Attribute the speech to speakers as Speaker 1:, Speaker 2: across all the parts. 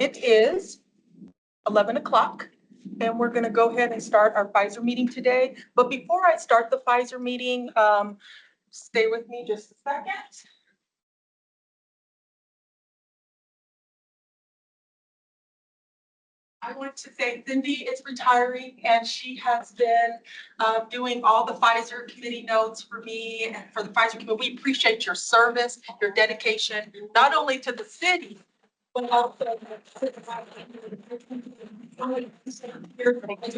Speaker 1: It is 11 o'clock, and we're going to go ahead and start our Pfizer meeting today. But before I start the Pfizer meeting, stay with me just a second. I want to say Cindy is retiring, and she has been doing all the Pfizer committee notes for me and for the Pfizer committee. We appreciate your service, your dedication, not only to the city, but also to the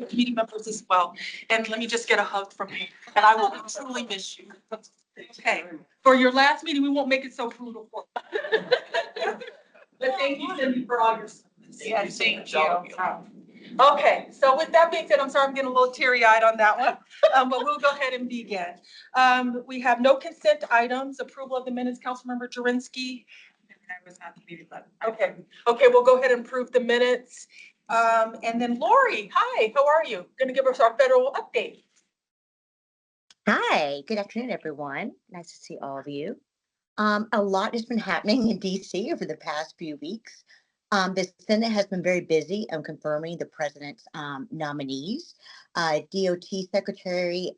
Speaker 1: committee members as well. And let me just get a hug from you, and I will truly miss you. Okay, for your last meeting, we won't make it so brutal for you. But thank you, Cindy, for all your service. Yes, thank you. Okay, so with that being said, I'm sorry I'm getting a little teary-eyed on that one, but we'll go ahead and begin. We have no consent items, approval of the minutes, Councilmember Jurinsky. I was at the meeting, but okay, we'll go ahead and approve the minutes. And then Lori, hi, how are you? Going to give us our federal update.
Speaker 2: Hi, good afternoon, everyone. Nice to see all of you. A lot has been happening in DC over the past few weeks. The Senate has been very busy on confirming the president's nominees. DOT Secretary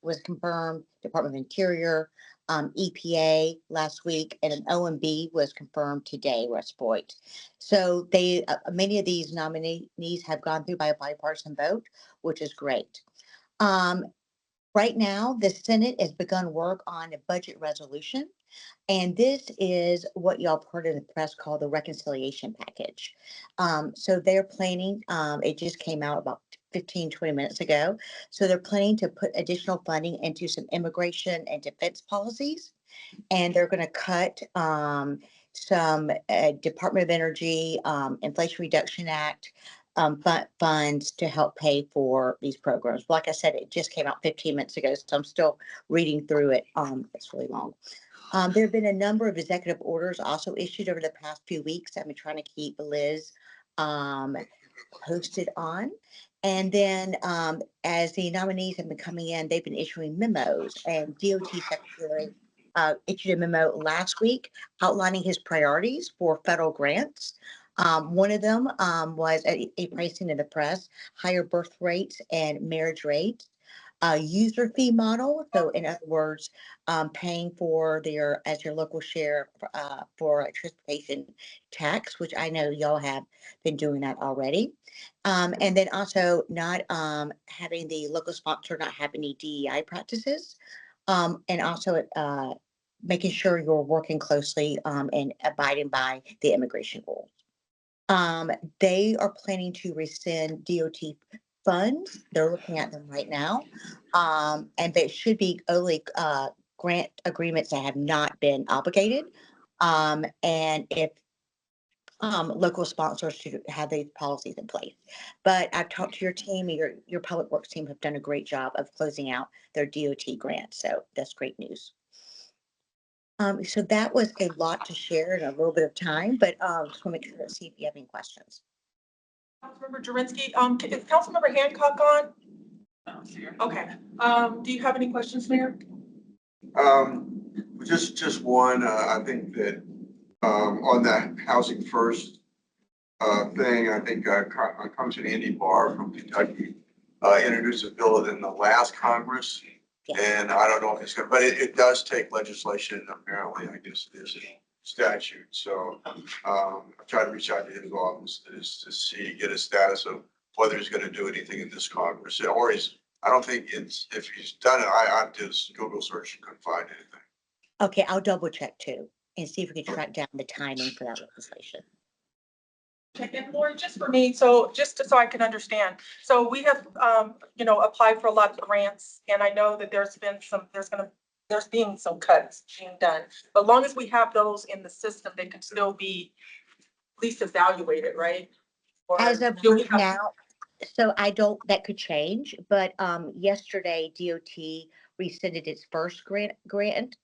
Speaker 2: was confirmed, Department of Interior, EPA last week, and an OMB was confirmed today, Russ Boyd. So they, many of these nominees have gone through by a bipartisan vote, which is great. Right now, the Senate has begun work on a budget resolution, and this is what y'all heard in the press called the reconciliation package. So they're planning, it just came out about 15-20 minutes ago. So they're planning to put additional funding into some immigration and defense policies, and they're going to cut some Department of Energy, Inflation Reduction Act, funds to help pay for these programs. Like I said, it just came out 15 minutes ago, so I'm still reading through it. It's really long. There have been a number of executive orders also issued over the past few weeks. I've been trying to keep Liz posted on. And then as the nominees have been coming in, they've been issuing memos, and DOT Secretary issued a memo last week outlining his priorities for federal grants. One of them was a pricing in the press, higher birth rates and marriage rates, user fee model. So in other words, paying for as your local share for a transportation tax, which I know y'all have been doing that already. And then also not having the local sponsor not have any DEI practices, and also making sure you're working closely and abiding by the immigration rules. They are planning to rescind DOT funds. They're looking at them right now. And they should be only grant agreements that have not been obligated. And if local sponsors should have these policies in place. But I've talked to your team, your public works team have done a great job of closing out their DOT grants. So that's great news. So that was a lot to share in a little bit of time, but just want to make sure to see if you have any questions.
Speaker 1: Councilmember Jurinsky, is Councilmember Hancock on? Okay. Do you have any questions, Mayor?
Speaker 3: Just one. I think that on that housing first thing, I think Congressman Andy Barr from Kentucky introduced a bill in the last Congress. Yes. And I don't know if it's good, but it does take legislation. Apparently, I guess there's a statute. So I've tried to reach out to his office to get a status of whether he's going to do anything in this Congress, or I don't think if he's done it. I just Google search and couldn't find anything.
Speaker 2: Okay, I'll double check too and see if we can track down the timing for that legislation.
Speaker 1: And Lori, just for me, so so I can understand. So we have, applied for a lot of grants, and I know that there's being some cuts being done. But as long as we have those in the system, they can still be at least evaluated, right? Or
Speaker 2: as of now, so that could change. But yesterday, DOT rescinded its first grant,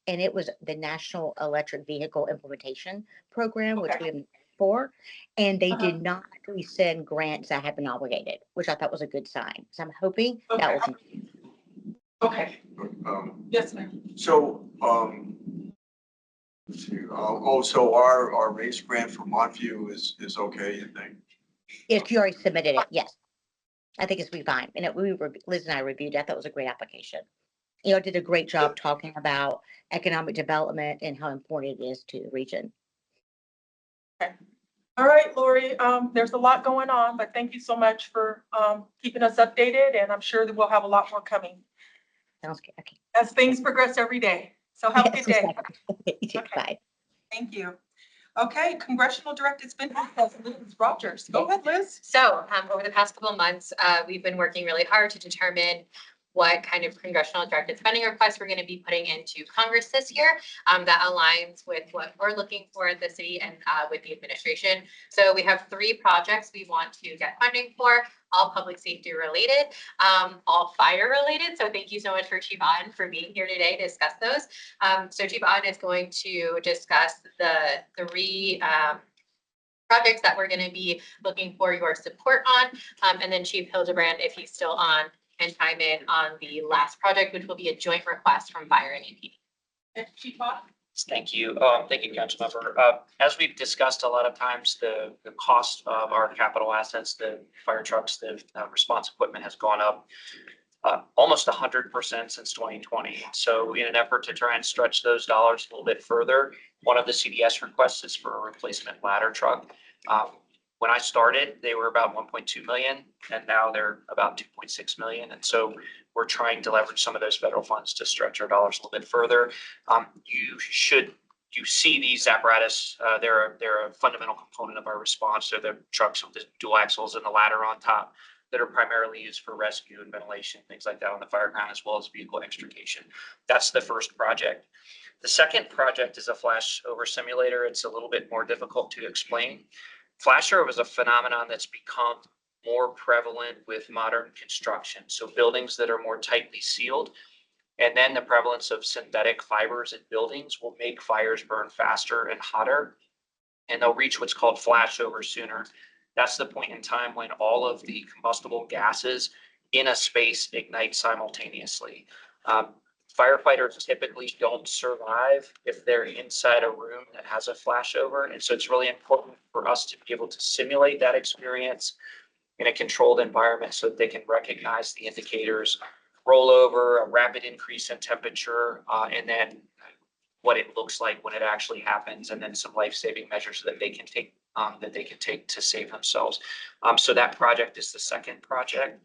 Speaker 2: and it was the National Electric Vehicle Implementation Program, which we have for, and they did not rescind grants that have been obligated, which I thought was a good sign. So I'm hoping that will continue.
Speaker 1: Okay. Yes, ma'am.
Speaker 3: So So our race grant for Montview is okay, you think?
Speaker 2: If you already submitted it, yes. I think it's be fine. And Liz and I reviewed it. I thought it was a great application. Did a great job talking about economic development and how important it is to the region.
Speaker 1: All right, Lori, there's a lot going on, but thank you so much for keeping us updated, and I'm sure that we'll have a lot more coming
Speaker 2: Sounds good. Okay.
Speaker 1: as things progress every day. So have a good day.
Speaker 2: You too.
Speaker 1: Okay.
Speaker 2: Bye.
Speaker 1: Thank you. Okay, Congressional Directed Spending, Liz Rogers. Go ahead, Liz.
Speaker 4: So over the past couple of months, we've been working really hard to determine what kind of congressional directed spending requests we're going to be putting into Congress this year that aligns with what we're looking for at the city and with the administration. So we have 3 projects we want to get funding for, all public safety related, all fire related. So thank you so much for Chief Otten for being here today to discuss those. So Chief Otten is going to discuss the 3 projects that we're going to be looking for your support on. And then Chief Hildebrand, if he's still on, and chime in on the last project, which will be a joint request from fire and EPD.
Speaker 1: Chief Otten.
Speaker 5: Thank you. Thank you, Councilmember. As we've discussed a lot of times, the cost of our capital assets, the fire trucks, the response equipment has gone up almost 100% since 2020. So in an effort to try and stretch those dollars a little bit further, one of the CDS requests is for a replacement ladder truck. When I started, they were about 1.2 million, and now they're about 2.6 million. And so we're trying to leverage some of those federal funds to stretch our dollars a little bit further. You see these apparatus, they're a fundamental component of our response. They're the trucks with the dual axles and the ladder on top that are primarily used for rescue and ventilation, things like that on the fire ground, as well as vehicle extrication. That's the first project. The second project is a flashover simulator. It's a little bit more difficult to explain. Flashover is a phenomenon that's become more prevalent with modern construction. So buildings that are more tightly sealed, and then the prevalence of synthetic fibers in buildings will make fires burn faster and hotter, and they'll reach what's called flashover sooner. That's the point in time when all of the combustible gases in a space ignite simultaneously. Firefighters typically don't survive if they're inside a room that has a flashover. And so it's really important for us to be able to simulate that experience in a controlled environment so that they can recognize the indicators, rollover, a rapid increase in temperature, and then what it looks like when it actually happens, and then some life-saving measures that they can take to save themselves. So that project is the second project.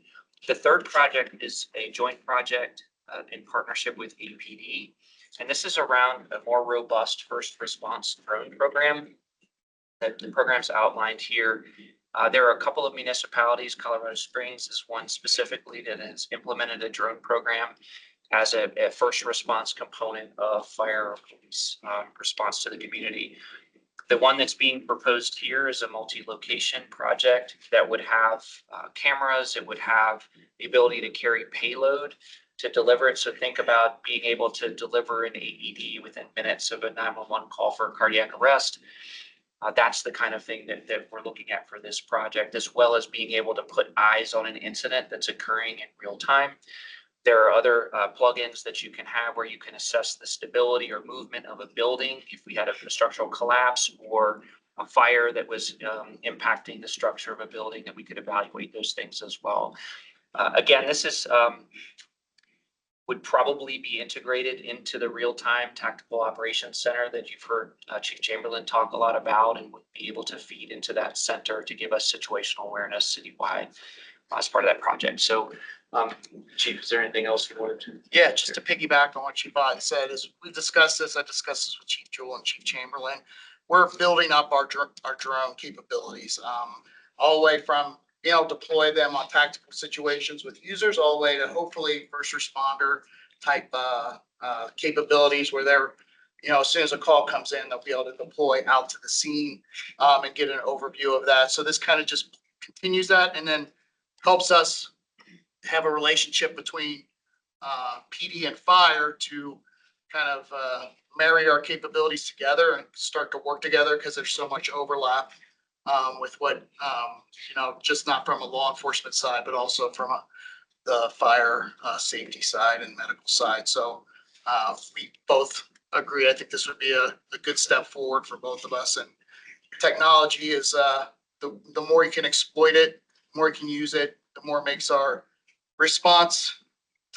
Speaker 5: The third project is a joint project in partnership with APD. And this is around a more robust first response drone program. The program's outlined here. There are a couple of municipalities, Colorado Springs is one specifically that has implemented a drone program as a first response component of fire or police response to the community. The one that's being proposed here is a multi-location project that would have cameras. It would have the ability to carry payload to deliver it. So think about being able to deliver an AED within minutes of a 911 call for a cardiac arrest. That's the kind of thing that we're looking at for this project, as well as being able to put eyes on an incident that's occurring in real time. There are other plugins that you can have where you can assess the stability or movement of a building. If we had a structural collapse or a fire that was impacting the structure of a building, that we could evaluate those things as well. Again, this is would probably be integrated into the real-time tactical operations center that you've heard Chief Chamberlain talk a lot about, and would be able to feed into that center to give us situational awareness citywide as part of that project. So Chief, is there anything else you wanted to?
Speaker 6: Yeah, just to piggyback on what Chief Otten said, is we've discussed this. I discussed this with Chief Jewell and Chief Chamberlain. We're building up our drone capabilities, all the way from being able to deploy them on tactical situations with users, all the way to hopefully first responder type capabilities where they're, as soon as a call comes in, they'll be able to deploy out to the scene and get an overview of that. So this kind of just continues that, and then helps us have a relationship between PD and fire to kind of marry our capabilities together and start to work together, because there's so much overlap with what, just not from a law enforcement side, but also from the fire safety side and medical side. So we both agree. I think this would be a good step forward for both of us. And technology is, the more you can exploit it, the more you can use it, the more it makes our response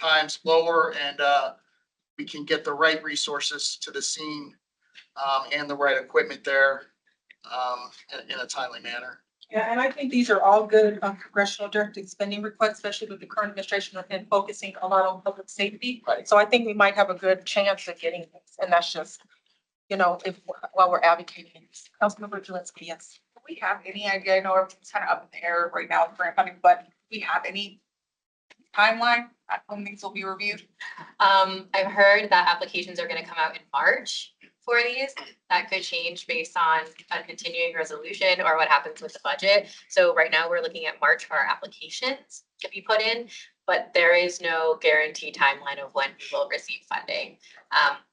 Speaker 6: times lower, and we can get the right resources to the scene and the right equipment there in a timely manner.
Speaker 1: Yeah, and I think these are all good congressional directed spending requests, especially with the current administration and focusing a lot on public safety.
Speaker 6: Right.
Speaker 1: So I think we might have a good chance of getting this, and that's just, you know, if, while we're advocating. Councilmember Jurinsky, yes.
Speaker 7: Do we have any idea? I know it's kind of up in the air right now, grant funding, but do we have any timeline when these will be reviewed?
Speaker 4: I've heard that applications are gonna come out in March for these. That could change based on a continuing resolution or what happens with the budget. So right now, we're looking at March for our applications to be put in, but there is no guaranteed timeline of when we will receive funding.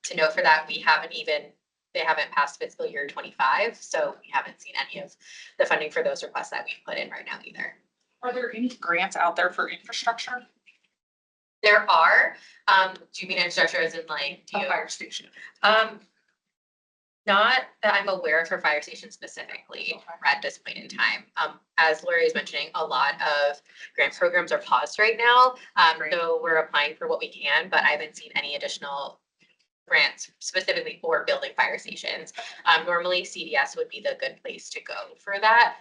Speaker 4: To note for that, they haven't passed fiscal year 25, so we haven't seen any of the funding for those requests that we've put in right now either.
Speaker 7: Are there any grants out there for infrastructure?
Speaker 4: There are, do you mean infrastructure as in like, do
Speaker 7: A
Speaker 4: you?
Speaker 7: fire station.
Speaker 4: Not that I'm aware of for fire stations specifically at this point in time. As Lori is mentioning, a lot of grant programs are paused right now. So we're applying for what we can, but I haven't seen any additional grants specifically for building fire stations. Normally CDS would be the good place to go for that.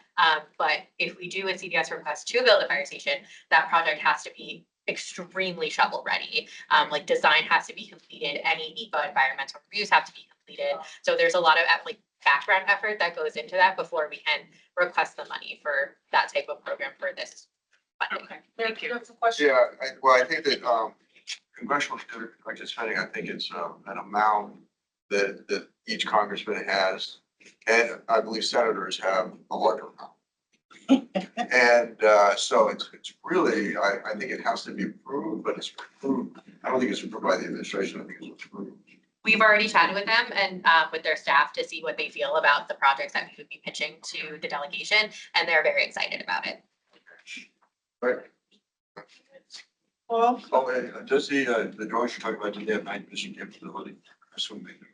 Speaker 4: But if we do a CDS request to build a fire station, that project has to be extremely shovel ready. Like design has to be completed, any NEPA environmental reviews have to be completed. So there's a lot of like background effort that goes into that before we can request the money for that type of program for this funding.
Speaker 7: Okay,
Speaker 1: Thank
Speaker 7: thank
Speaker 1: you.
Speaker 7: you.
Speaker 1: That's a question.
Speaker 3: Yeah, well, I think that congressional directed spending, I think it's an amount that each congressman has. And I believe senators have a larger amount. And so it's really, I think it has to be approved, but it's approved. I don't think it's approved by the administration. I think it's approved.
Speaker 4: We've already chatted with them and with their staff to see what they feel about the projects that we would be pitching to the delegation, and they're very excited about it.
Speaker 3: Right.
Speaker 1: Well,
Speaker 3: Oh, and does the drones you're talking about, do they have night vision capability? I assume they do.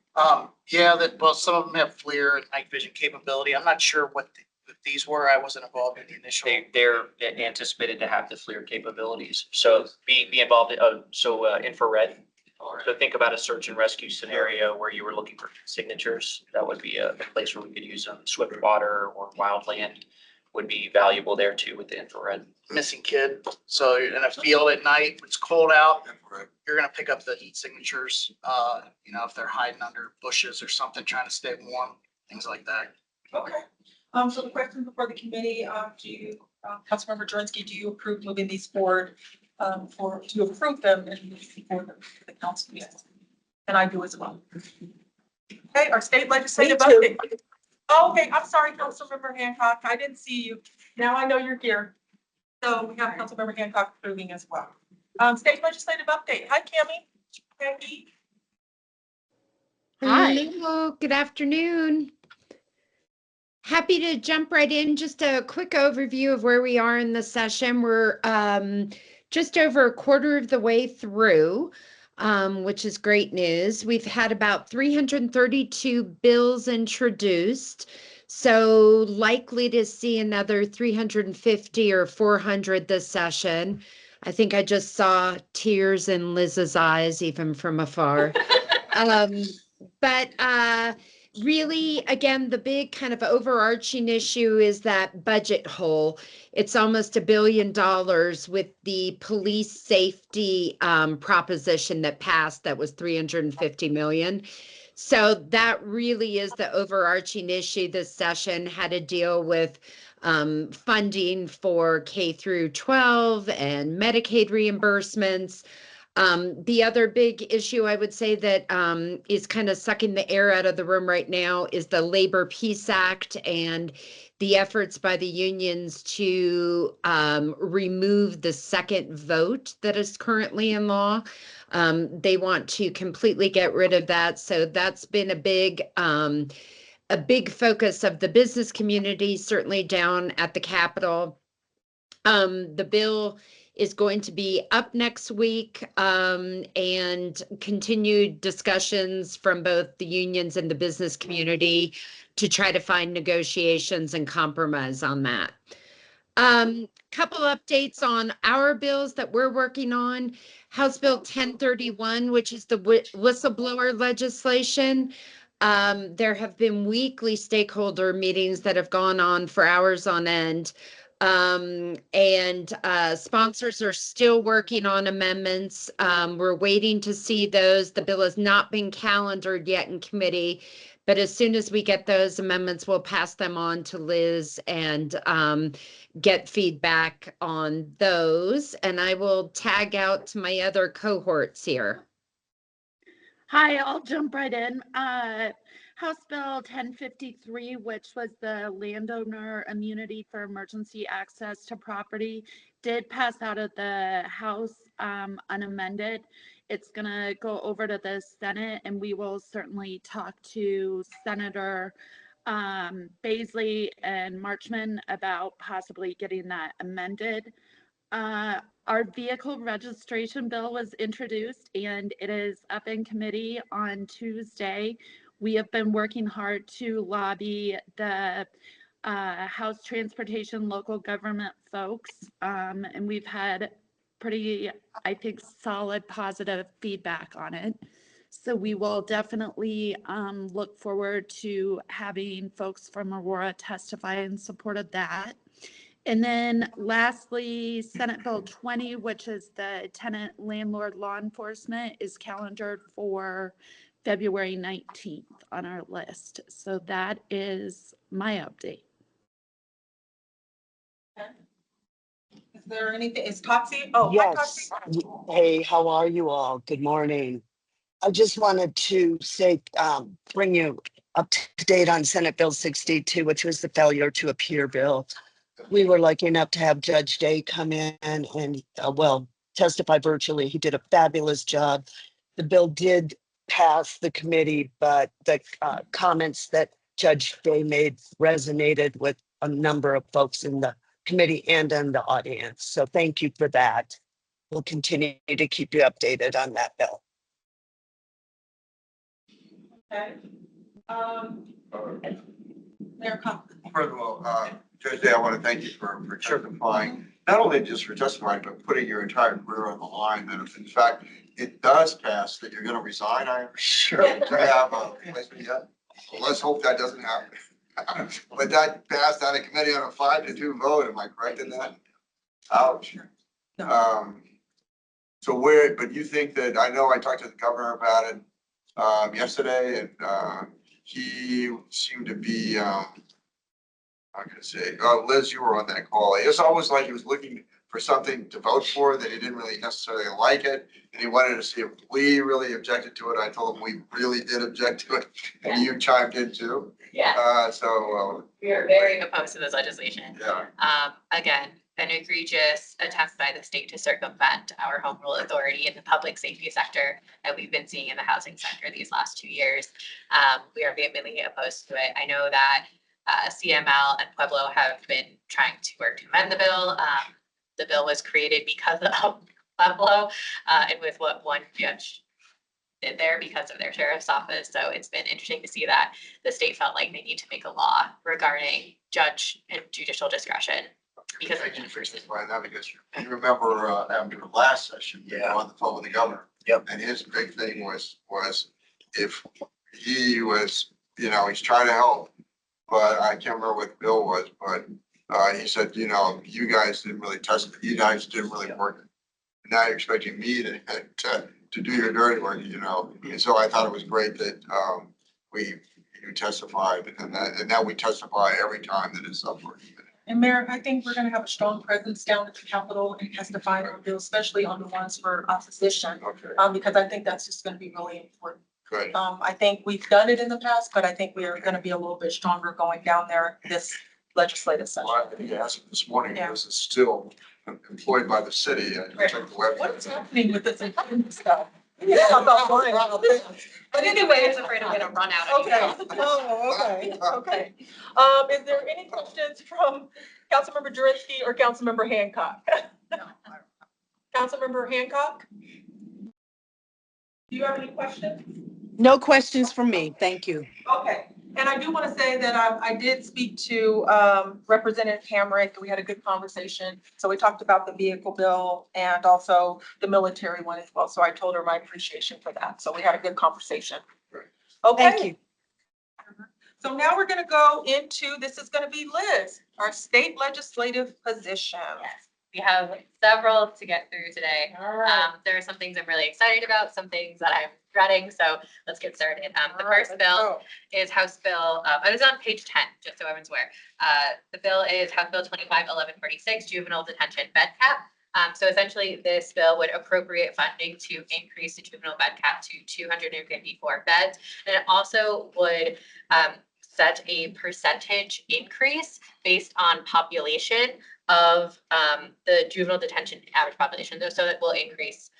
Speaker 6: Yeah, well, some of them have FLIR and night vision capability. I'm not sure what these were. I wasn't involved in the initial.
Speaker 5: They're anticipated to have the FLIR capabilities. So be involved, infrared. So think about a search and rescue scenario where you were looking for signatures. That would be a place where we could use them. Swift water or wildland would be valuable there too with the infrared.
Speaker 6: Missing kid. So you're in a field at night, it's cold out,
Speaker 3: Infrared.
Speaker 6: you're gonna pick up the heat signatures, if they're hiding under bushes or something, trying to stay warm, things like that.
Speaker 1: okay. So the question before the committee, do you, Councilmember Jurinsky, do you approve moving these forward to approve them and for the council? Yes. And I do as well. Okay, our state legislative update. Oh, okay, I'm sorry, Councilmember Hancock, I didn't see you. Now I know you're here. So we have Councilmember Hancock approving as well. State legislative update. Hi, Cammie. Peggy.
Speaker 8: Hello, good afternoon. Happy to jump right in. Just a quick overview of where we are in the session. We're just over a quarter of the way through, which is great news. We've had about 332 bills introduced, so likely to see another 350 or 400 this session. I think I just saw tears in Liz's eyes, even from afar. But really, again, the big kind of overarching issue is that budget hole. It's almost $1 billion with the police safety proposition that passed that was 350 million. So that really is the overarching issue this session. Had to deal with funding for K through 12 and Medicaid reimbursements. The other big issue I would say that is kind of sucking the air out of the room right now is the Labor Peace Act and the efforts by the unions to remove the second vote that is currently in law. They want to completely get rid of that. So that's been a big focus of the business community, certainly down at the Capitol. The bill is going to be up next week, and continued discussions from both the unions and the business community to try to find negotiations and compromise on that. Couple updates on our bills that we're working on. House Bill 1031, which is the whistleblower legislation. There have been weekly stakeholder meetings that have gone on for hours on end. And sponsors are still working on amendments. We're waiting to see those. The bill has not been calendared yet in committee, but as soon as we get those amendments, we'll pass them on to Liz and get feedback on those. And I will tag out to my other cohorts here.
Speaker 9: Hi, I'll jump right in. House Bill 1053, which was the landowner immunity for emergency access to property, did pass out of the House unamended. It's gonna go over to the Senate, and we will certainly talk to Senator Baisley and Marchman about possibly getting that amended. Our vehicle registration bill was introduced and it is up in committee on Tuesday. We have been working hard to lobby the House Transportation local government folks, and we've had pretty, I think, solid positive feedback on it. So we will definitely look forward to having folks from Aurora testify in support of that. And then lastly, Senate Bill 20, which is the tenant landlord law enforcement, is calendared for February 19th on our list. So that is my update.
Speaker 1: Is there anything, is Topsy? Oh, hi,
Speaker 10: Yes.
Speaker 1: Topsy.
Speaker 10: Hey, how are you all? Good morning. I just wanted to say, bring you up to date on Senate Bill 62, which was the failure to appear bill. We were lucky enough to have Judge Day come in and, testify virtually. He did a fabulous job. The bill did pass the committee, but the comments that Judge Day made resonated with a number of folks in the committee and in the audience. So thank you for that. We'll continue to keep you updated on that bill.
Speaker 1: Okay. Mayor Hancock.
Speaker 3: First of all, Judge Day, I want to thank you for testifying, not only just for testifying, but putting your entire career on the line. That if in fact it does pass, that you're going to resign, I'm sure to have a replacement yet. Well, let's hope that doesn't happen. But that passed out of committee on a 5-2 vote. Am I correct in that? Ouch. So but you think that, I know I talked to the governor about it yesterday, and he seemed to be, I'm gonna say, Liz, you were on that call. It's always like he was looking for something to vote for, that he didn't really necessarily like it. And he wanted to see if we really objected to it. I told him we really did object to it, and you chimed in too.
Speaker 4: Yeah,
Speaker 3: So
Speaker 4: we are very opposed to this legislation.
Speaker 3: yeah.
Speaker 4: Again, an egregious attempt by the state to circumvent our home rule authority in the public safety sector that we've been seeing in the housing sector these last 2 years. We are vehemently opposed to it. I know that CML and Pueblo have been trying to work to amend the bill. The bill was created because of Pueblo and with what one judge did there because of their sheriff's office. So it's been interesting to see that the state felt like they need to make a law regarding judge and judicial discretion. Because
Speaker 3: Thank you for testifying that, because you remember after the last session, we were on the phone with the governor.
Speaker 10: Yep.
Speaker 3: And his big thing was if he was, he's trying to help, but I can't remember what the bill was, but he said, you guys didn't really test it. You guys didn't really work it. Now you're expecting me to do your dirty work, And so I thought it was great that you testified, and now we testify every time that it's up for you.
Speaker 1: And Mayor, I think we're gonna have a strong presence down at the Capitol and testifying on bills, especially on the ones for opposition.
Speaker 3: Okay,
Speaker 1: Because I think that's just gonna be really important.
Speaker 3: good.
Speaker 1: I think we've done it in the past, but I think we are gonna be a little bit stronger going down there this legislative session.
Speaker 3: Well, I asked him this morning,
Speaker 1: Yeah.
Speaker 3: was still employed by the city. I checked the website.
Speaker 1: What's happening with this important stuff? Yeah, about mine. But anyway,
Speaker 4: Anyway, afraid I'm gonna run out.
Speaker 1: okay. Oh, okay. Is there any questions from Councilmember Jurinsky or Councilmember Hancock? Councilmember Hancock? Do you have any questions?
Speaker 11: No questions from me. Thank you.
Speaker 1: Okay, and I do want to say that I did speak to Representative Hamrick. We had a good conversation. So we talked about the vehicle bill and also the military one as well. So I told her my appreciation for that. So we had a good conversation. Okay.
Speaker 11: Thank you.
Speaker 1: So now we're going to go into, this is going to be Liz, our state legislative position.
Speaker 4: Yes, we have several to get through today.
Speaker 1: All right.
Speaker 4: There are some things I'm really excited about, some things that I'm dreading, so let's get started. The
Speaker 1: All right,
Speaker 4: first
Speaker 1: let's
Speaker 4: bill
Speaker 1: go.
Speaker 4: is House Bill, it was on page 10, just so everyone's aware. The bill is House Bill 251146, juvenile detention bed cap. So essentially, this bill would appropriate funding to increase the juvenile bed cap to 254 beds. And it also would set a percentage increase based on population of the juvenile detention average population, so it will increase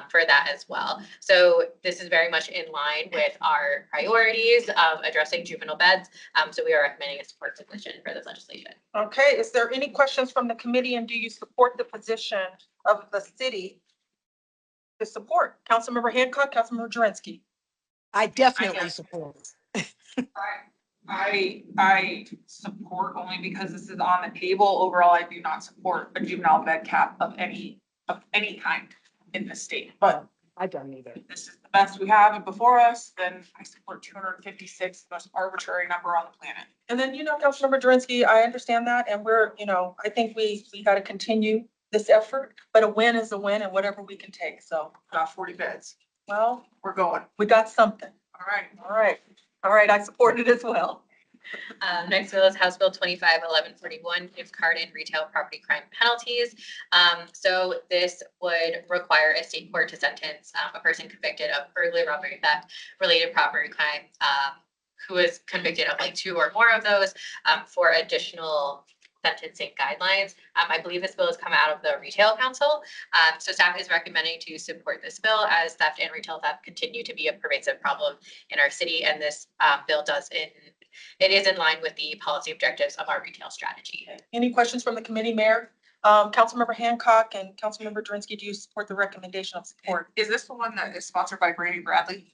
Speaker 4: for that as well. So this is very much in line with our priorities of addressing juvenile beds. So we are recommending a support position for this legislation.
Speaker 1: Okay, is there any questions from the committee, and do you support the position of the city to support? Councilmember Hancock, Councilmember Jurinsky.
Speaker 11: I definitely support.
Speaker 7: I support only because this is on the table. Overall, I do not support a juvenile bed cap of any kind in the state, but
Speaker 11: I don't either.
Speaker 7: if this is the best we have and before us, then I support 256, the most arbitrary number on the planet.
Speaker 1: And then, Councilmember Jurinsky, I understand that, and we're, I think we got to continue this effort, but a win is a win and whatever we can take. So,
Speaker 7: Got 40 beds.
Speaker 1: well,
Speaker 7: We're going.
Speaker 1: we got something.
Speaker 7: All right.
Speaker 1: All right. All right. I support it as well.
Speaker 4: Next bill is House Bill 251141, gift card and retail property crime penalties. So this would require a state court to sentence a person convicted of burglary, robbery, theft, related property crime, who is convicted of like 2 or more of those for additional sentencing guidelines. I believe this bill has come out of the Retail Council. So staff is recommending to support this bill as theft and retail theft continue to be a pervasive problem in our city. And this bill it is in line with the policy objectives of our retail strategy.
Speaker 1: Any questions from the committee, Mayor? Councilmember Hancock and Councilmember Jurinsky, do you support the recommendation of support?
Speaker 7: Is this the one that is sponsored by Brady Bradley?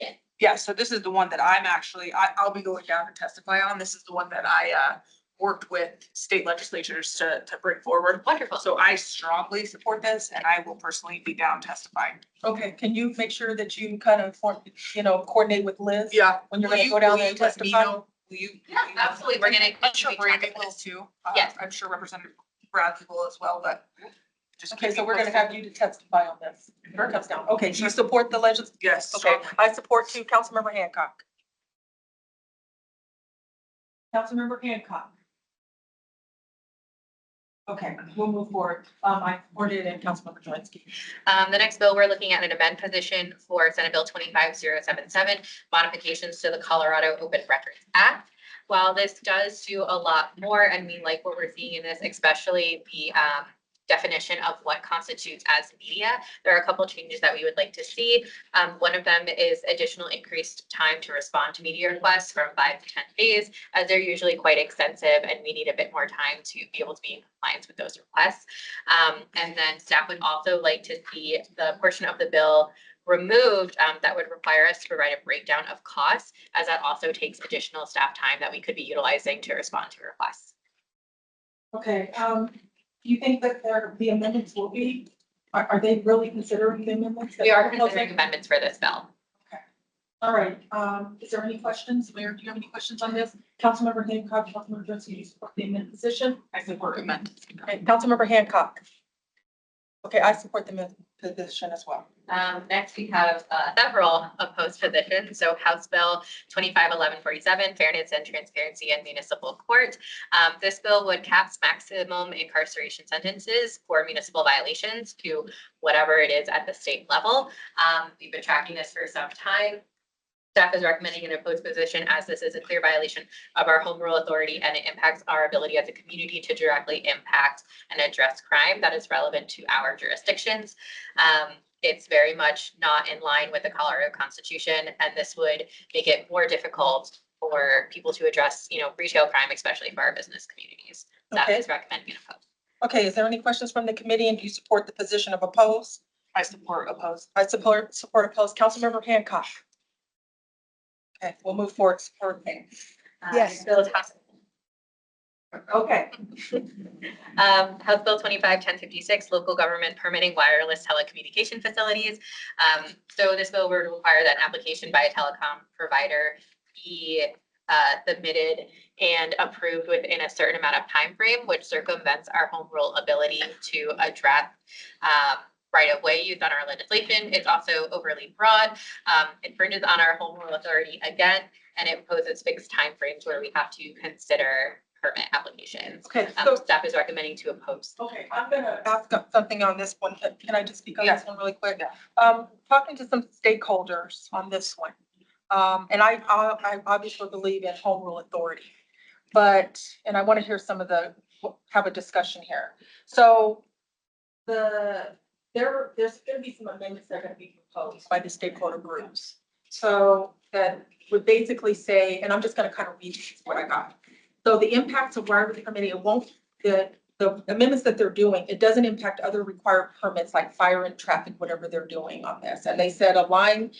Speaker 4: Yeah.
Speaker 7: Yeah, so this is the one that I'll be going down to testify on. This is the one that I worked with state legislatures to bring forward.
Speaker 4: Wonderful.
Speaker 7: So I strongly support this and I will personally be down testifying.
Speaker 1: Okay, can you make sure that you kind of, coordinate with Liz?
Speaker 7: Yeah.
Speaker 1: When you're
Speaker 7: Will
Speaker 1: gonna
Speaker 7: you-
Speaker 1: go down
Speaker 7: will
Speaker 1: there
Speaker 7: you
Speaker 1: and
Speaker 7: let me
Speaker 1: testify?
Speaker 7: know? Will you?
Speaker 4: Yeah, absolutely. We're gonna.
Speaker 7: I'm sure Brandon will too.
Speaker 4: Yes.
Speaker 7: I'm sure Representative Bradley will as well, but. just
Speaker 1: Okay,
Speaker 7: keep
Speaker 1: so
Speaker 7: me
Speaker 1: we're gonna
Speaker 7: posted.
Speaker 1: have you to testify on this. Here it comes down. Okay, do you support the
Speaker 7: Yes.
Speaker 1: Okay, I support too. Councilmember Hancock. Councilmember Hancock. Okay, we'll move forward. I supported and Councilmember Jurinsky.
Speaker 4: The next bill, we're looking at an amend position for Senate Bill 25077, modifications to the Colorado Open Records Act. While this does do a lot more, and we like what we're seeing in this, especially the definition of what constitutes as media, there are a couple changes that we would like to see. One of them is additional increased time to respond to media requests from 5 to 10 days, as they're usually quite extensive and we need a bit more time to be able to be in compliance with those requests. And then staff would also like to see the portion of the bill removed that would require us to provide a breakdown of costs, as that also takes additional staff time that we could be utilizing to respond to requests.
Speaker 1: Okay, do you think that the amendments will be, are they really considering the amendments?
Speaker 4: We are considering amendments for this bill.
Speaker 1: All right, is there any questions? Mayor, do you have any questions on this? Councilmember Hancock, Councilmember Jurinsky, do you support the amendment position?
Speaker 7: I support amendment.
Speaker 1: Okay, Councilmember Hancock. Okay, I support the amendment position as well.
Speaker 4: Next, we have several opposed positions. So House Bill 251147, Fairness and Transparency in Municipal Court. This bill would cap maximum incarceration sentences for municipal violations to whatever it is at the state level. We've been tracking this for some time. Staff is recommending an opposed position as this is a clear violation of our home rule authority and it impacts our ability as a community to directly impact and address crime that is relevant to our jurisdictions. It's very much not in line with the Colorado Constitution, and this would make it more difficult for people to address, retail crime, especially for our business communities. Staff
Speaker 1: Okay.
Speaker 4: is recommending an opposed.
Speaker 1: Okay, is there any questions from the committee, and do you support the position of oppose?
Speaker 7: I support oppose.
Speaker 1: I support oppose. Councilmember Hancock. Okay, we'll move forward. Support.
Speaker 11: Yes.
Speaker 4: Bill is passed.
Speaker 1: Okay.
Speaker 4: House Bill 25-1056, local government permitting wireless telecommunication facilities. So this bill would require that an application by a telecom provider be submitted and approved within a certain amount of time frame, which circumvents our home rule ability to address right-of-way use on our legislation. It's also overly broad. It infringes on our home rule authority again, and it poses fixed timeframes where we have to consider permit applications.
Speaker 1: Okay, so,
Speaker 4: Staff is recommending to oppose.
Speaker 1: okay, I'm gonna ask something on this one. Can I just speak on this one really quick?
Speaker 7: Yeah.
Speaker 1: Talking to some stakeholders on this one. And I obviously believe in home rule authority, and I want to hear some of have a discussion here. So there's going to be some amendments that are going to be proposed by the stakeholder groups. So that would basically say, and I'm just going to kind of read what I got. So the impacts of wireless permitting, it won't, the amendments that they're doing, it doesn't impact other required permits like fire and traffic, whatever they're doing on this. And they said align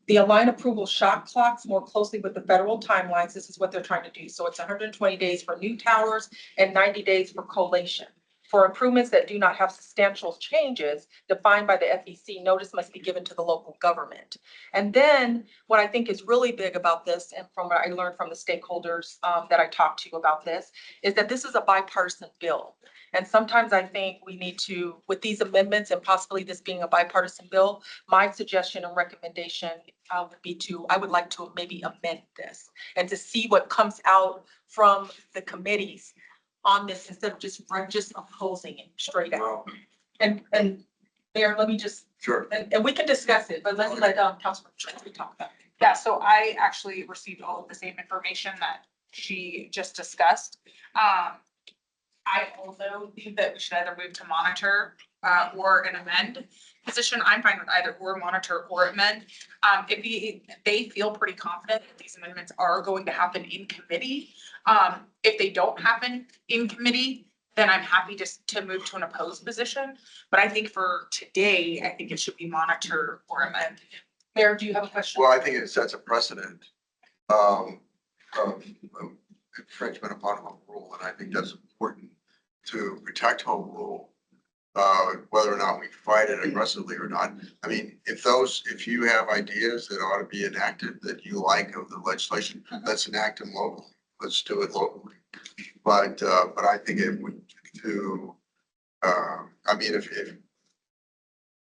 Speaker 1: approval shot clocks more closely with the federal timelines. This is what they're trying to do. So it's 120 days for new towers and 90 days for collation. For improvements that do not have substantial changes defined by the FEC, notice must be given to the local government. And then what I think is really big about this, and from what I learned from the stakeholders that I talked to about this, is that this is a bipartisan bill. And sometimes I think we need to, with these amendments and possibly this being a bipartisan bill, my suggestion and recommendation would be I would like to maybe amend this and to see what comes out from the committees on this instead of just opposing it straight out.
Speaker 3: Well,
Speaker 1: And Mayor, let me just,
Speaker 3: sure.
Speaker 1: and we can discuss it, but let's let Councilman Jurinsky talk about it.
Speaker 7: Yeah, so I actually received all of the same information that she just discussed. I also think that we should either move to monitor or an amend position. I'm fine with either or monitor or amend. If they feel pretty confident that these amendments are going to happen in committee. If they don't happen in committee, then I'm happy to move to an opposed position. But I think for today, I think it should be monitor or amend.
Speaker 1: Mayor, do you have a question?
Speaker 3: Well, I think it sets a precedent of infringement upon home rule, and I think that's important to protect home rule, whether or not we fight it aggressively or not. I mean, if you have ideas that ought to be enacted that you like of the legislation, let's enact them locally. Let's do it locally. But I think it would I mean,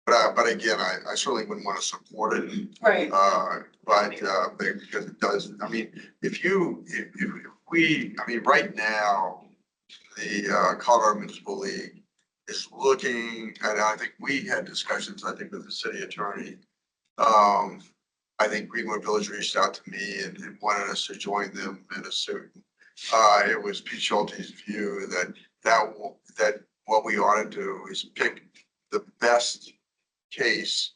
Speaker 3: but again, I certainly wouldn't want to support it.
Speaker 1: Right.
Speaker 3: But because it does, I mean, if we, I mean, right now, the Colorado Municipal League is looking, and I think we had discussions, I think, with the city attorney. I think Greenwood Village reached out to me and wanted us to join them in a suit. It was Pete Schulte's view that what we ought to do is pick the best case,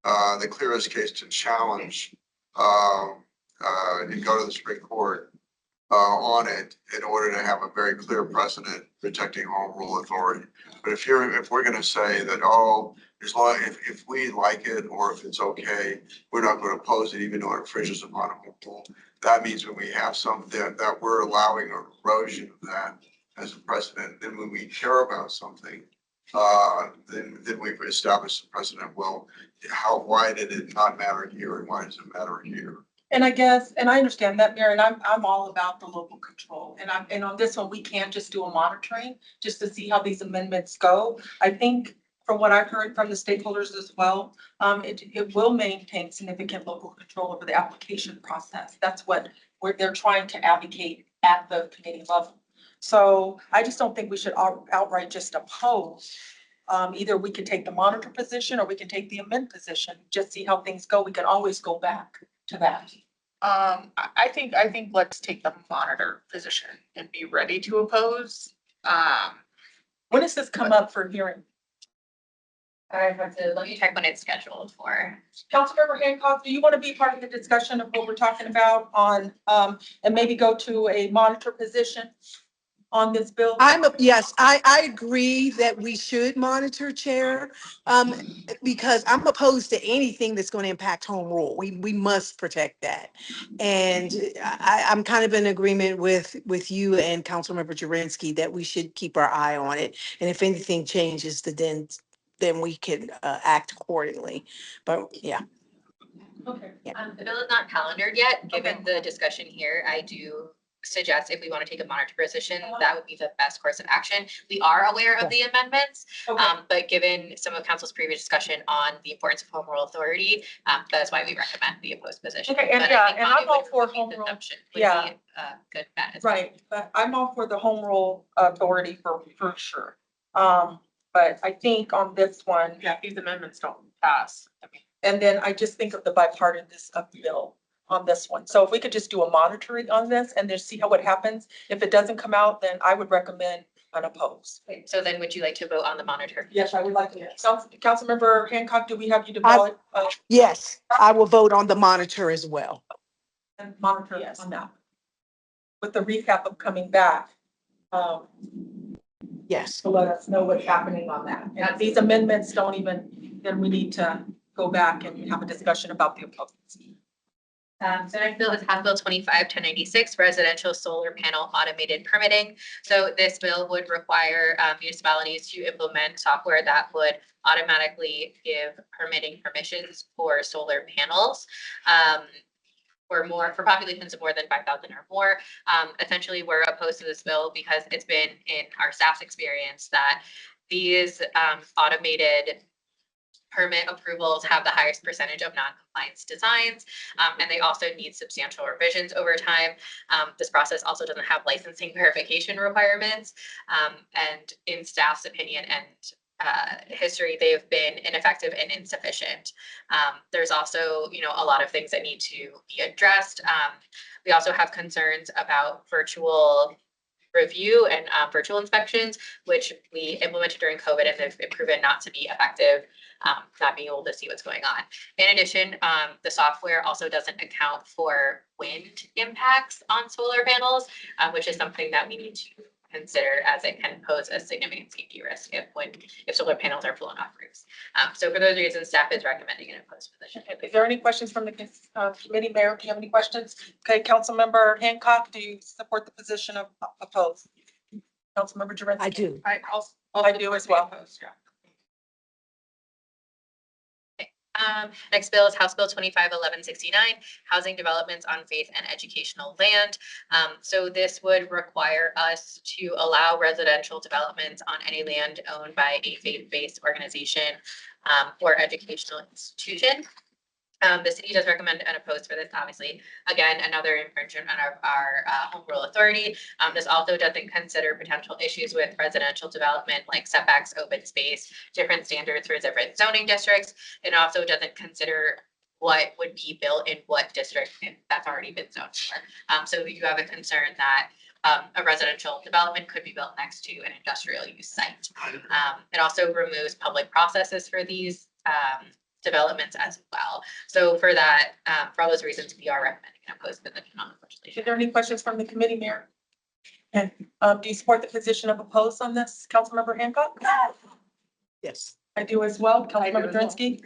Speaker 3: the clearest case to challenge and go to the Supreme Court on it in order to have a very clear precedent protecting home rule authority. But if we're going to say that, as long if we like it or if it's okay, we're not going to oppose it even though it infringes upon home rule. That means when we have something that we're allowing an erosion of that as a precedent, then when we care about something, then we've established the precedent. Well, why did it not matter here and why does it matter here?
Speaker 1: And I guess, and I understand that, Mayor, and I'm all about the local control. And on this one, we can't just do a monitoring just to see how these amendments go. I think from what I've heard from the stakeholders as well, it will maintain significant local control over the application process. That's what they're trying to advocate at the committee level. So I just don't think we should outright just oppose. Either we can take the monitor position or we can take the amend position, just see how things go. We can always go back to that.
Speaker 7: I think let's take the monitor position and be ready to oppose.
Speaker 1: When does this come up for hearing?
Speaker 4: I have to, let me check when it's scheduled for.
Speaker 1: Councilmember Hancock, do you want to be part of the discussion of what we're talking about on, and maybe go to a monitor position? on this bill?
Speaker 11: Yes, I agree that we should monitor, Chair, because I'm opposed to anything that's going to impact home rule. We must protect that. And I'm kind of in agreement with you and Councilmember Jurinsky that we should keep our eye on it. And if anything changes, then we can act accordingly. But yeah.
Speaker 1: Okay.
Speaker 4: The bill is not calendared yet. Given
Speaker 1: Okay.
Speaker 4: the discussion here, I do suggest if we want to take a monitor position, that would be the best course of action. We are aware of the amendments,
Speaker 1: Okay.
Speaker 4: but given some of council's previous discussion on the importance of home rule authority, that's why we recommend the opposed position.
Speaker 1: Okay, and
Speaker 4: But I
Speaker 1: yeah,
Speaker 4: think
Speaker 1: and
Speaker 4: it
Speaker 1: I'm all
Speaker 4: would
Speaker 1: for
Speaker 4: be
Speaker 1: home
Speaker 4: the
Speaker 1: rule.
Speaker 4: assumption would
Speaker 1: Yeah.
Speaker 4: be a good bet as well.
Speaker 1: Right, but I'm all for the home rule authority for sure. But I think on this one,
Speaker 7: Yeah, these amendments don't pass. I mean,
Speaker 1: and then I just think of the bipartisan of the bill on this one. So if we could just do a monitoring on this and then see how it happens. If it doesn't come out, then I would recommend an oppose.
Speaker 4: So then would you like to vote on the monitor?
Speaker 1: Yes, I would like to. Councilmember Hancock, do we have you develop
Speaker 11: Yes, I will vote on the monitor as well.
Speaker 1: and monitor
Speaker 7: Yes.
Speaker 1: on that? With the recap of coming back,
Speaker 11: Yes.
Speaker 1: to let us know what's happening on that. And if these amendments don't even, then we need to go back and have a discussion about the opposed.
Speaker 4: So next bill is House Bill 25-1096, residential solar panel automated permitting. So this bill would require municipalities to implement software that would automatically give permitting permissions for solar panels. For populations of more than 5,000 or more. Essentially, we're opposed to this bill because it's been in our staff's experience that these automated permit approvals have the highest percentage of non-compliance designs, and they also need substantial revisions over time. This process also doesn't have licensing verification requirements, and in staff's opinion and history, they've been ineffective and insufficient. There's also, a lot of things that need to be addressed. We also have concerns about virtual review and virtual inspections, which we implemented during COVID and they've been proven not to be effective, not being able to see what's going on. In addition, the software also doesn't account for wind impacts on solar panels, which is something that we need to consider as it can pose a significant safety risk if solar panels are blown off roofs. So for those reasons, staff is recommending an opposed position.
Speaker 1: Is there any questions from the committee? Mayor, do you have any questions? Okay, Councilmember Hancock, do you support the position of opposed? Councilmember Jurinsky?
Speaker 11: I do.
Speaker 1: I do as well.
Speaker 7: Yeah.
Speaker 4: Next bill is House Bill 25-1169, housing developments on faith and educational land. So this would require us to allow residential developments on any land owned by a faith-based organization or educational institution. The city does recommend an opposed for this, obviously. Again, another infringement on our home rule authority. This also doesn't consider potential issues with residential development like setbacks, open space, different standards for different zoning districts. It also doesn't consider what would be built in what district that's already been zoned for. So you have a concern that a residential development could be built next to an industrial use site. It also removes public processes for these developments as well. So for that, for all those reasons, we are recommending an opposed position on the legislation.
Speaker 1: Is there any questions from the committee, Mayor? And do you support the position of opposed on this, Councilmember Hancock?
Speaker 11: Yes.
Speaker 1: I do as well. Councilmember
Speaker 7: as well.
Speaker 1: Jurinsky?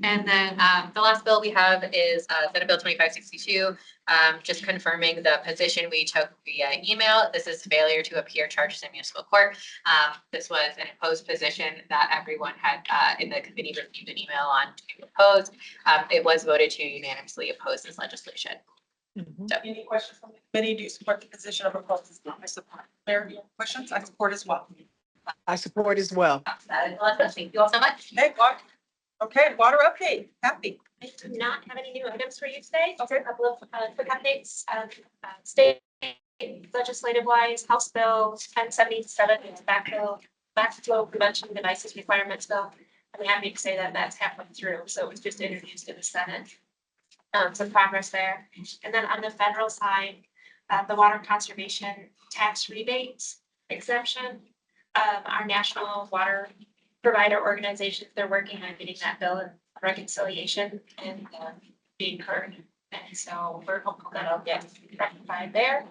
Speaker 4: And then the last bill we have is Senate Bill 2562, just confirming the position we took via email. This is failure to appear charges in municipal court. This was an opposed position that everyone had in the committee received an email on to oppose. It was voted to unanimously oppose this legislation.
Speaker 1: Any questions from the committee? Do you support the position of opposed? I support. Mayor, do you have questions? I support as well.
Speaker 11: I support as well.
Speaker 4: That is the last bill. Thank you all so much.
Speaker 1: Okay, water update. Happy.
Speaker 12: I do not have any new items for you today.
Speaker 1: Okay.
Speaker 12: A couple of quick updates. State legislative wise, House Bill 1077, tobacco backflow prevention devices requirements bill. I'm happy to say that that's halfway through, so it was just introduced in the Senate. Some progress there. And then on the federal side, the water conservation tax rebates exemption. Our national water provider organizations, they're working on getting that bill in reconciliation and being heard. And so we're hopeful that I'll get rectified there.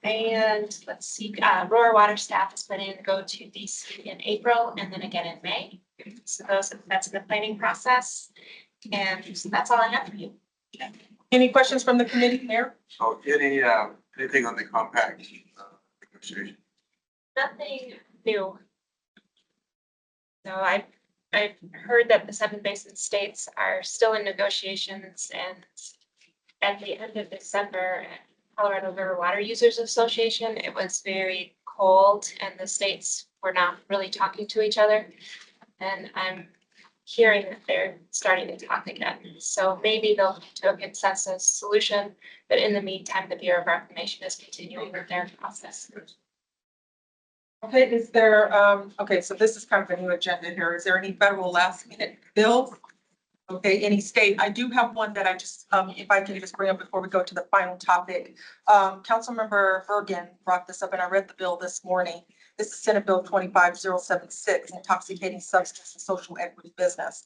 Speaker 12: And let's see, Roar Water staff is planning to go to DC in April and then again in May. So that's in the planning process. And that's all I have for you.
Speaker 1: Any questions from the committee, Mayor?
Speaker 3: So anything on the compact negotiation?
Speaker 12: Nothing new. So I've heard that the 7 basin states are still in negotiations, and at the end of December, at Colorado River Water Users Association, it was very cold and the states were not really talking to each other. And I'm hearing that they're starting to talk again. So maybe they'll come to a consensus solution, but in the meantime, the Bureau of Reclamation is continuing with their process.
Speaker 1: Okay, is there, okay, so this is kind of a new agenda here. Is there any federal last minute bills? Okay, any state? I do have one that I just, if I can just bring up before we go to the final topic. Councilmember Bergen brought this up and I read the bill this morning. This is Senate Bill 25076, intoxicating substance and social equity business.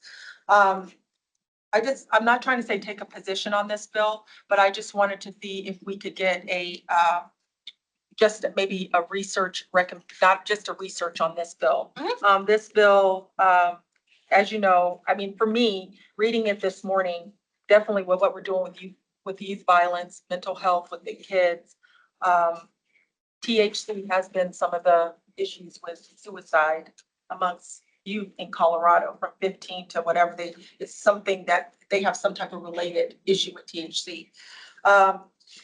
Speaker 1: I'm not trying to say take a position on this bill, but I just wanted to see if we could get a, just maybe a research not just a research on this bill. This bill, as you know, I mean, for me, reading it this morning, definitely what we're doing with youth violence, mental health with the kids. THC has been some of the issues with suicide amongst youth in Colorado from 15 to whatever it's something that they have some type of related issue with THC.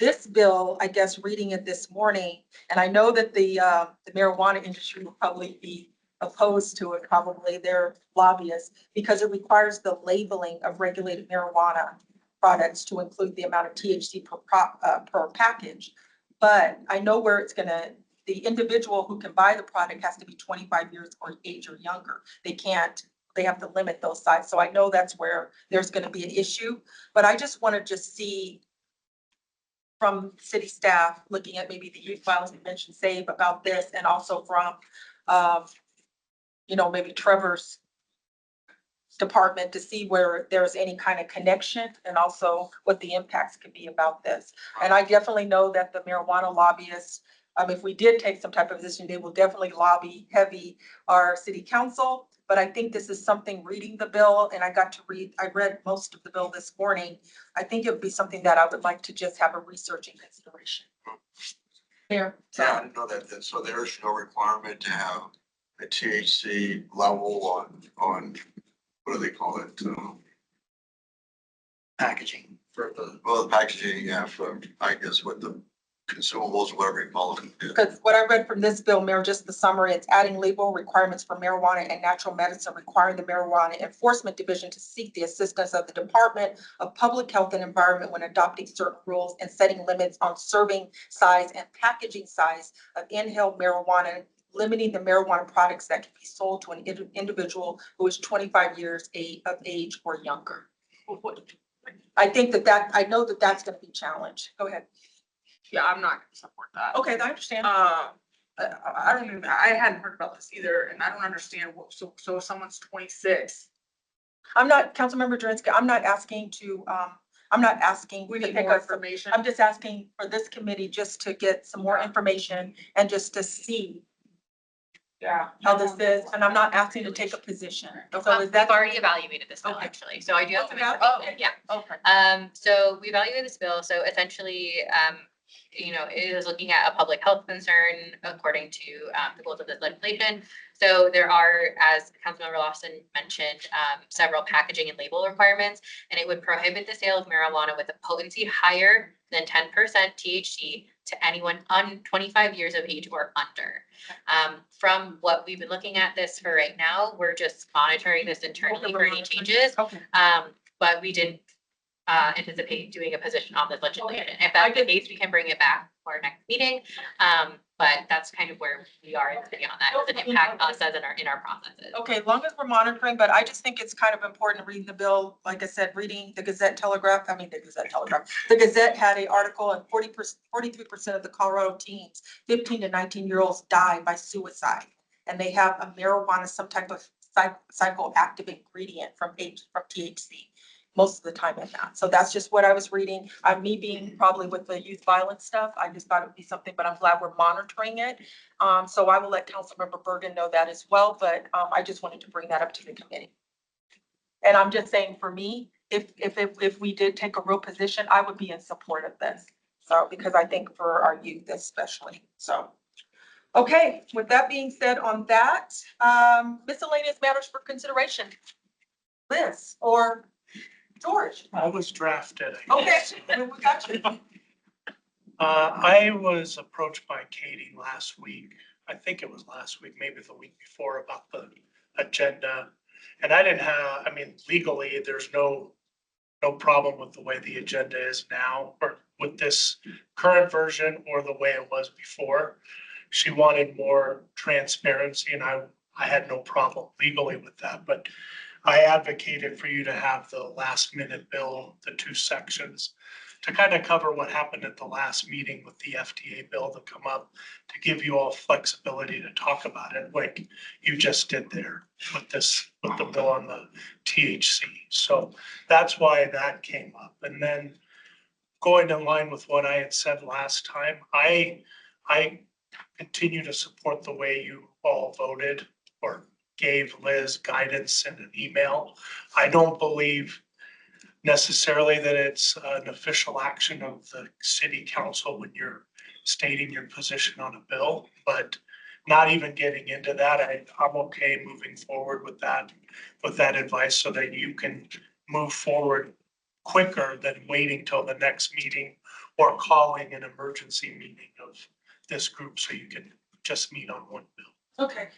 Speaker 1: This bill, I guess, reading it this morning, and I know that the marijuana industry will probably be opposed to it, probably their lobbyists, because it requires the labeling of regulated marijuana products to include the amount of THC per package. But I know where it's gonna, the individual who can buy the product has to be 25 years of age or younger. They have to limit those size. So I know that's where there's gonna be an issue, but I just wanna see from city staff, looking at maybe the youth violence prevention save about this, and also from, maybe Trevor's department to see where there's any kind of connection and also what the impacts could be about this. And I definitely know that the marijuana lobbyists, if we did take some type of position, they will definitely lobby heavy our city council. But I think this is something, reading the bill, and I read most of the bill this morning. I think it would be something that I would like to just have a research and consideration. Here.
Speaker 3: Yeah, I didn't know that. So there's no requirement to have a THC level on, what do they call it?
Speaker 6: Packaging for
Speaker 3: The packaging, yeah, for, I guess, with the consumables, whatever you call them.
Speaker 1: Because what I read from this bill, Mayor, just the summary, it's adding legal requirements for marijuana and natural medicine, requiring the Marijuana Enforcement Division to seek the assistance of the Department of Public Health and Environment when adopting certain rules and setting limits on serving size and packaging size of inhaled marijuana, limiting the marijuana products that can be sold to an individual who is 25 years of age or younger. I think I know that that's going to be challenged. Go ahead.
Speaker 7: Yeah, I'm not gonna support that.
Speaker 1: Okay, I understand.
Speaker 7: I don't even, I hadn't heard about this either, and I don't understand so if someone's 26.
Speaker 1: I'm not, Councilmember Jurinsky, I'm not asking
Speaker 7: We
Speaker 1: to
Speaker 7: need
Speaker 1: pick
Speaker 7: more
Speaker 1: up,
Speaker 7: information.
Speaker 1: I'm just asking for this committee just to get some more information and just to see
Speaker 7: Yeah.
Speaker 1: how this is, and I'm not asking to take a position. So is
Speaker 4: We've
Speaker 1: that?
Speaker 4: already evaluated this bill,
Speaker 1: Okay.
Speaker 4: actually, so I do have some
Speaker 1: Oh,
Speaker 4: information, yeah.
Speaker 1: Okay.
Speaker 4: So we evaluated this bill, so essentially, it is looking at a public health concern according to, the goals of this legislation. So there are, as Councilmember Lawson mentioned, several packaging and label requirements, and it would prohibit the sale of marijuana with a potency higher than 10% THC to anyone 25 years of age or under. From what we've been looking at this for right now, we're just monitoring this internally for any changes.
Speaker 1: Okay.
Speaker 4: But we didn't anticipate doing a position on this legislation. If that's the case, we can bring it back for our next meeting. But that's kind of where we are in the city on that. It doesn't impact us as in our processes.
Speaker 1: Okay, as long as we're monitoring, but I just think it's kind of important reading the bill. Like I said, reading the Gazette The Gazette had an article, and 43% of the Colorado teens, 15 to 19-year-olds die by suicide. And they have a marijuana, some type of psychoactive ingredient from THC. most of the time in that. So that's just what I was reading. Me being probably with the youth violence stuff, I just thought it would be something, but I'm glad we're monitoring it. So I will let Councilmember Bergen know that as well, but I just wanted to bring that up to the committee. And I'm just saying, for me, if we did take a real position, I would be in support of this. So, because I think for our youth especially, so. Okay, with that being said on that, miscellaneous matters for consideration. Liz or George?
Speaker 13: I was drafted.
Speaker 1: Okay, we got you.
Speaker 13: I was approached by Katie last week. I think it was last week, maybe the week before, about the agenda. And I didn't have, I mean, legally, there's no problem with the way the agenda is now, or with this current version or the way it was before. She wanted more transparency, and I had no problem legally with that, but I advocated for you to have the last minute bill, the 2 sections, to kind of cover what happened at the last meeting with the FDA bill to come up, to give you all flexibility to talk about it like you just did there with the bill on the THC. So that's why that came up. And then going in line with what I had said last time, I continue to support the way you all voted or gave Liz guidance in an email. I don't believe necessarily that it's an official action of the city council when you're stating your position on a bill, but not even getting into that, I'm okay moving forward with that advice so that you can move forward quicker than waiting till the next meeting or calling an emergency meeting of this group so you can just meet on one bill.
Speaker 1: Okay,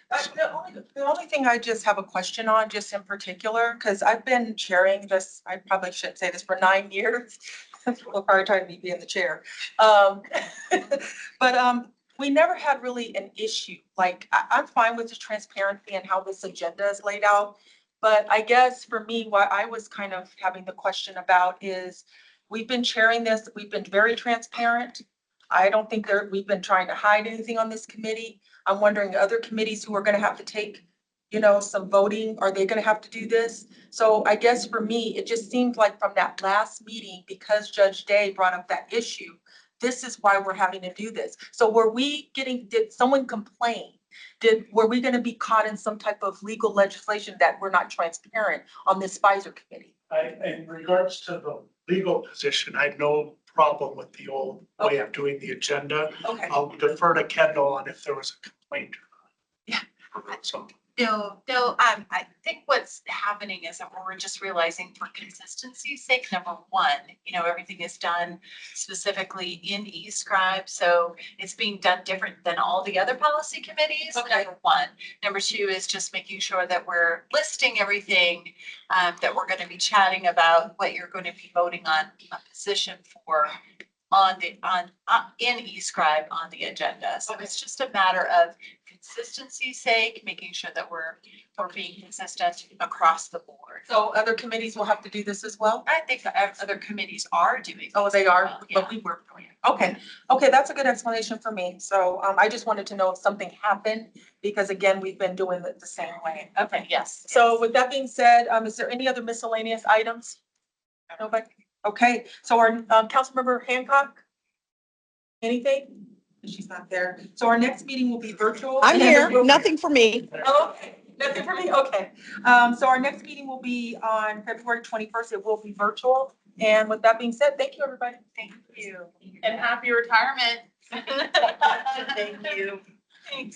Speaker 1: the only thing I just have a question on, just in particular, because I've been chairing this, I probably shouldn't say this, for 9 years. We'll probably try to be in the chair. But we never had really an issue. Like, I'm fine with the transparency and how this agenda is laid out. But I guess for me, what I was kind of having the question about is, we've been chairing this, we've been very transparent. I don't think we've been trying to hide anything on this committee. I'm wondering, other committees who are gonna have to take, some voting, are they gonna have to do this? So I guess for me, it just seemed like from that last meeting, because Judge Day brought up that issue, this is why we're having to do this. So did someone complain? Were we gonna be caught in some type of legal legislation that we're not transparent on this Pfizer committee?
Speaker 13: In regards to the legal position, I had no problem with the old way of doing the agenda.
Speaker 1: Okay.
Speaker 13: I'll defer to Kendall on if there was a complaint or not.
Speaker 14: Yeah.
Speaker 13: So,
Speaker 14: No, I think what's happening is that we're just realizing for consistency's sake, number one, everything is done specifically in eScribe. So it's being done different than all the other policy committees,
Speaker 1: Okay.
Speaker 14: number one. Number two is just making sure that we're listing everything, that we're going to be chatting about, what you're going to be voting on a position for in eScribe on the agenda. So it's just a matter of consistency's sake, making sure that we're being consistent across the board.
Speaker 1: So other committees will have to do this as well?
Speaker 14: I think that other committees are doing.
Speaker 1: Oh, they
Speaker 14: this as
Speaker 1: are,
Speaker 14: well, yeah.
Speaker 1: but we were doing it. Okay, that's a good explanation for me. So I just wanted to know if something happened, because again, we've been doing it the same way.
Speaker 14: Okay, yes.
Speaker 1: So with that being said, is there any other miscellaneous items? Nobody? Okay, so our Councilmember Hancock? Anything? She's not there. So our next meeting will be virtual.
Speaker 11: I'm here, nothing for me.
Speaker 1: Oh, okay, nothing for me, okay. So our next meeting will be on February 21st. It will be virtual. And with that being said, thank you, everybody.
Speaker 14: Thank you.
Speaker 7: And happy retirement.
Speaker 14: Thank you.
Speaker 7: Thanks.